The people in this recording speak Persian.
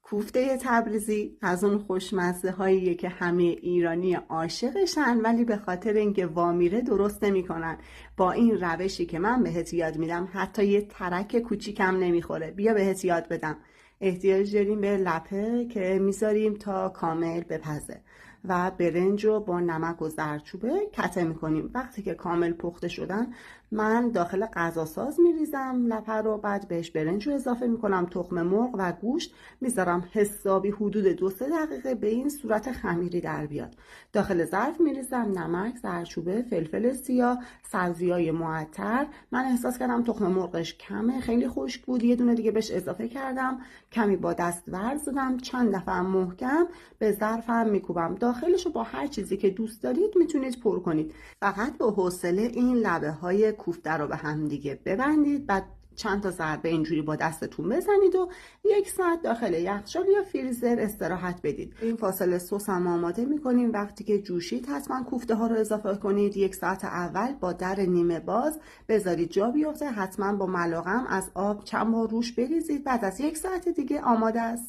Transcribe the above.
کوفته تبریزی از اون خوشمزه هاییه که همه ایرانی عاشقشن، ولی به خاطر اینکه وامیره درست نمیکنن. با این روشی که من بهت یاد میدم حتی یه ترک کوچیکم نمیخوره. بیا بهت یاد بدم. احتیاج داریم به لپه که میذاریم تا کامل بپزه و برنج رو با نمک و زردچوبه کته میکنیم. وقتی که کامل پخته شدن من داخل غذاساز میریزم لپه رو، بعد بهش برنج رو اضافه میکنم، تخم مرغ و گوشت میذارم حسابی حدود 2-3 دقیقه به این صورت خمیری در بیاد. داخل ظرف میریزم نمک، زردچوبه، فلفل سیاه، سبزیای معطر. من احساس کردم تخم مرغش کمه، خیلی خشک بود، یه دونه دیگه بهش اضافه کردم. کمی با دست ورز دادم، چند دفعه محکم به ظرفم میکوبم. داخلشو با هر چیزی که دوست دارید میتونید پر کنید. فقط با حوصله این لبه های کوفته رو به هم دیگه ببندید، بعد چند تا ضربه اینجوری با دستتون بزنید و 1 ساعت داخل یخچال یا فریزر استراحت بدید. این فاصله سس هم آماده میکنیم. وقتی که جوشید حتما کوفته ها رو اضافه کنید. 1 ساعت اول با در نیمه باز بذارید جا بیفته. حتما با ملاقه از آب چند بار روش بریزید. بعد از 1 ساعت دیگه آماده است.